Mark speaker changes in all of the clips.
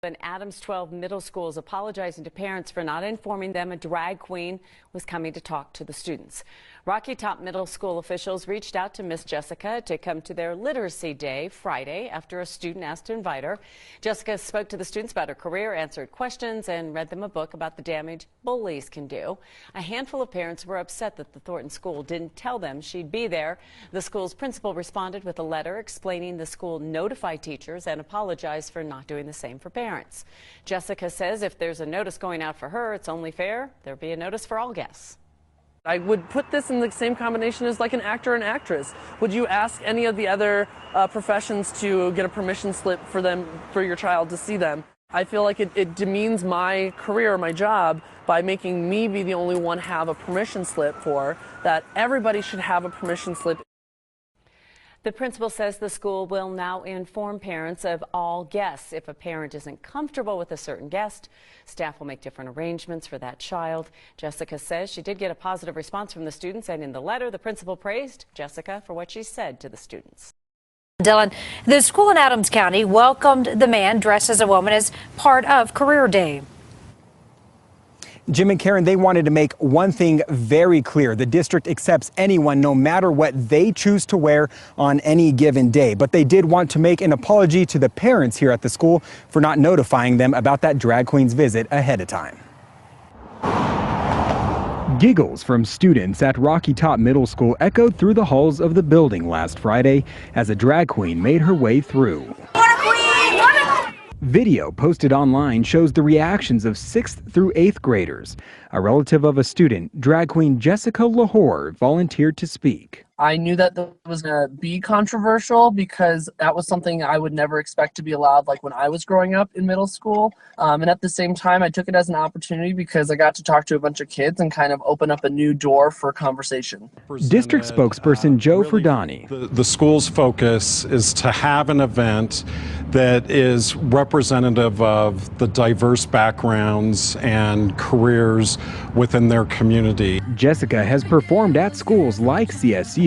Speaker 1: An Adams 12 middle school is apologizing to parents for not informing them a drag queen was coming to talk to the students. Rocky Top Middle School officials reached out to Miss Jessica to come to their literacy day Friday after a student asked to invite her. Jessica spoke to the students about her career, answered questions, and read them a book about the damage bullies can do. A handful of parents were upset that the Thornton school didn't tell them she'd be there. The school's principal responded with a letter explaining the school notified teachers and apologized for not doing the same for parents. Jessica says if there's a notice going out for her, it's only fair there be a notice for all guests.
Speaker 2: I would put this in the same combination as like an actor and actress. Would you ask any of the other professions to get a permission slip for your child to see them? I feel like it demeans my career, my job, by making me be the only one have a permission slip for that. Everybody should have a permission slip.
Speaker 1: The principal says the school will now inform parents of all guests. If a parent isn't comfortable with a certain guest, staff will make different arrangements for that child. Jessica says she did get a positive response from the students, and in the letter, the principal praised Jessica for what she said to the students.
Speaker 3: Dylan, the school in Adams County welcomed the man dressed as a woman as part of Career Day.
Speaker 4: Jim and Karen, they wanted to make one thing very clear. The district accepts anyone, no matter what they choose to wear on any given day. But they did want to make an apology to the parents here at the school for not notifying them about that drag queen's visit ahead of time. Giggles from students at Rocky Top Middle School echoed through the halls of the building last Friday as a drag queen made her way through. Video posted online shows the reactions of 6th through 8th graders. A relative of a student, drag queen Jessica Lahore, volunteered to speak.
Speaker 2: I knew that was going to be controversial because that was something I would never expect to be allowed, like when I was growing up in middle school. And at the same time, I took it as an opportunity because I got to talk to a bunch of kids and kind of open up a new door for conversation.
Speaker 4: District spokesperson Joe Ferdani.
Speaker 5: The school's focus is to have an event that is representative of the diverse backgrounds and careers within their community.
Speaker 4: Jessica has performed at schools like CSU,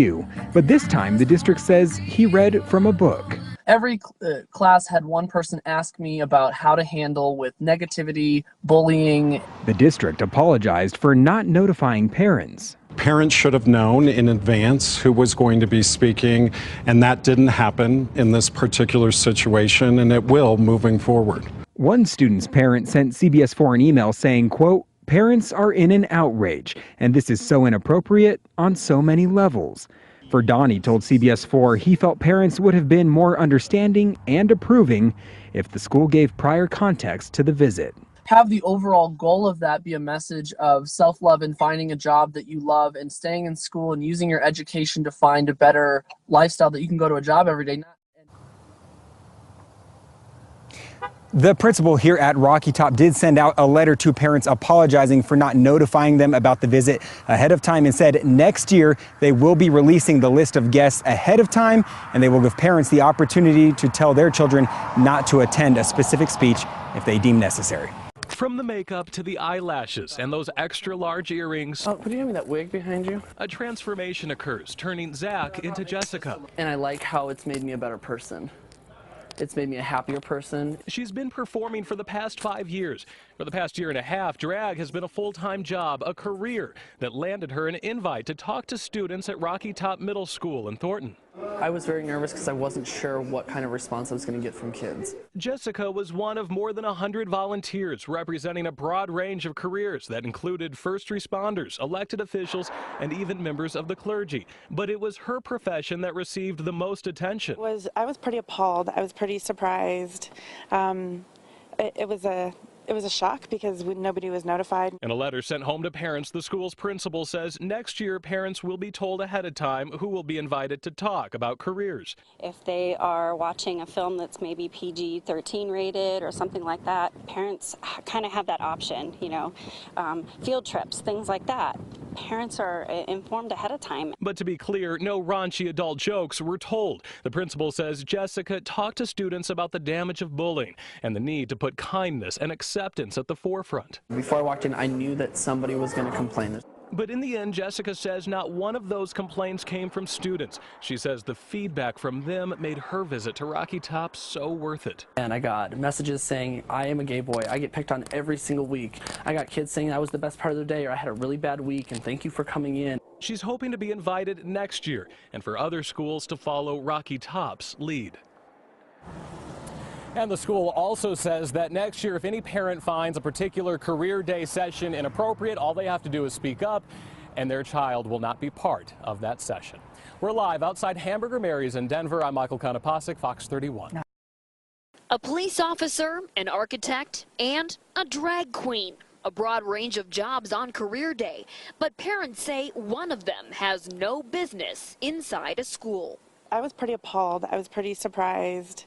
Speaker 4: but this time the district says he read from a book.
Speaker 2: Every class had one person ask me about how to handle with negativity, bullying.
Speaker 4: The district apologized for not notifying parents.
Speaker 5: Parents should have known in advance who was going to be speaking, and that didn't happen in this particular situation, and it will moving forward.
Speaker 4: One student's parent sent CBS 4 an email saying, quote, "Parents are in an outrage, and this is so inappropriate on so many levels." Ferdani told CBS 4 he felt parents would have been more understanding and approving if the school gave prior context to the visit.
Speaker 2: Have the overall goal of that be a message of self-love and finding a job that you love and staying in school and using your education to find a better lifestyle that you can go to a job every day.
Speaker 4: The principal here at Rocky Top did send out a letter to parents apologizing for not notifying them about the visit ahead of time and said next year they will be releasing the list of guests ahead of time, and they will give parents the opportunity to tell their children not to attend a specific speech if they deem necessary.
Speaker 6: From the makeup to the eyelashes and those extra large earrings.
Speaker 2: Oh, could you hand me that wig behind you?
Speaker 6: A transformation occurs, turning Zach into Jessica.
Speaker 2: And I like how it's made me a better person. It's made me a happier person.
Speaker 6: She's been performing for the past 5 years. For the past year and a half, drag has been a full-time job, a career that landed her an invite to talk to students at Rocky Top Middle School in Thornton.
Speaker 2: I was very nervous because I wasn't sure what kind of response I was going to get from kids.
Speaker 6: Jessica was one of more than 100 volunteers representing a broad range of careers that included first responders, elected officials, and even members of the clergy. But it was her profession that received the most attention.
Speaker 7: I was pretty appalled. I was pretty surprised. It was a shock because nobody was notified.
Speaker 6: In a letter sent home to parents, the school's principal says next year parents will be told ahead of time who will be invited to talk about careers.
Speaker 8: If they are watching a film that's maybe PG-13 rated or something like that, parents kind of have that option, you know, field trips, things like that. Parents are informed ahead of time.
Speaker 6: But to be clear, no raunchy adult jokes were told. The principal says Jessica talked to students about the damage of bullying and the need to put kindness and acceptance at the forefront.
Speaker 2: Before I walked in, I knew that somebody was going to complain.
Speaker 6: But in the end, Jessica says not one of those complaints came from students. She says the feedback from them made her visit to Rocky Top so worth it.
Speaker 2: And I got messages saying, I am a gay boy. I get picked on every single week. I got kids saying I was the best part of their day, or I had a really bad week and thank you for coming in.
Speaker 6: She's hoping to be invited next year and for other schools to follow Rocky Top's lead.
Speaker 9: And the school also says that next year, if any parent finds a particular career day session inappropriate, all they have to do is speak up, and their child will not be part of that session. We're live outside Hamburger Mary's in Denver. I'm Michael Konopasek, Fox 31.
Speaker 10: A police officer, an architect, and a drag queen. A broad range of jobs on career day, but parents say one of them has no business inside a school.
Speaker 7: I was pretty appalled. I was pretty surprised.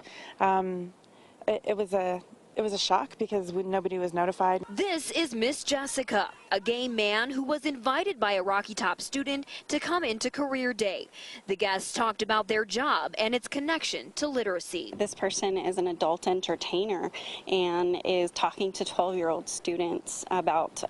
Speaker 7: It was a shock because nobody was notified.
Speaker 10: This is Miss Jessica, a gay man who was invited by a Rocky Top student to come into career day. The guests talked about their job and its connection to literacy.
Speaker 8: This person is an adult entertainer and is talking to 12-year-old students about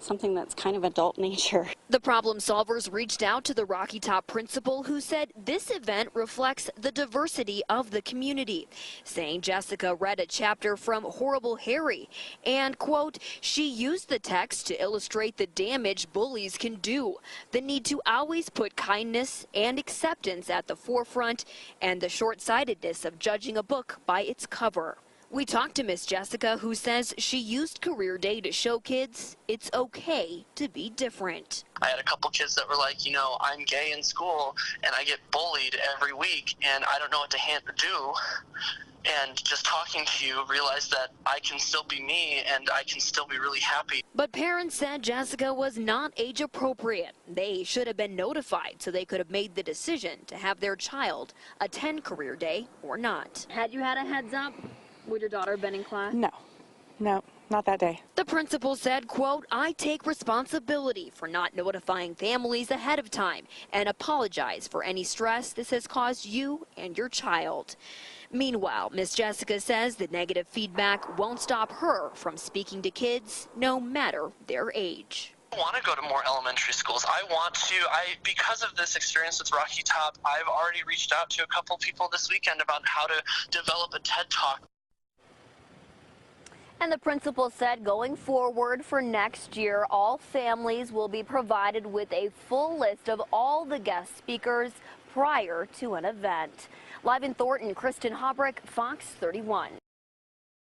Speaker 8: something that's kind of adult nature.
Speaker 10: The problem solvers reached out to the Rocky Top principal, who said this event reflects the diversity of the community, saying Jessica read a chapter from Horrible Harry and, quote, she used the text to illustrate the damage bullies can do, the need to always put kindness and acceptance at the forefront, and the short-sightedness of judging a book by its cover. We talked to Miss Jessica, who says she used career day to show kids it's okay to be different.
Speaker 11: I had a couple kids that were like, you know, I'm gay in school and I get bullied every week and I don't know what to do. And just talking to you, realized that I can still be me and I can still be really happy.
Speaker 10: But parents said Jessica was not age appropriate. They should have been notified so they could have made the decision to have their child attend career day or not.
Speaker 12: Had you had a heads up? Would your daughter have been in class?
Speaker 7: No, not that day.
Speaker 10: The principal said, quote, I take responsibility for not notifying families ahead of time and apologize for any stress this has caused you and your child. Meanwhile, Miss Jessica says the negative feedback won't stop her from speaking to kids, no matter their age.
Speaker 11: I want to go to more elementary schools. Because of this experience with Rocky Top, I've already reached out to a couple people this weekend about how to develop a TED Talk.
Speaker 12: And the principal said going forward for next year, all families will be provided with a full list of all the guest speakers prior to an event. Live in Thornton, Kristen Hobrick, Fox 31.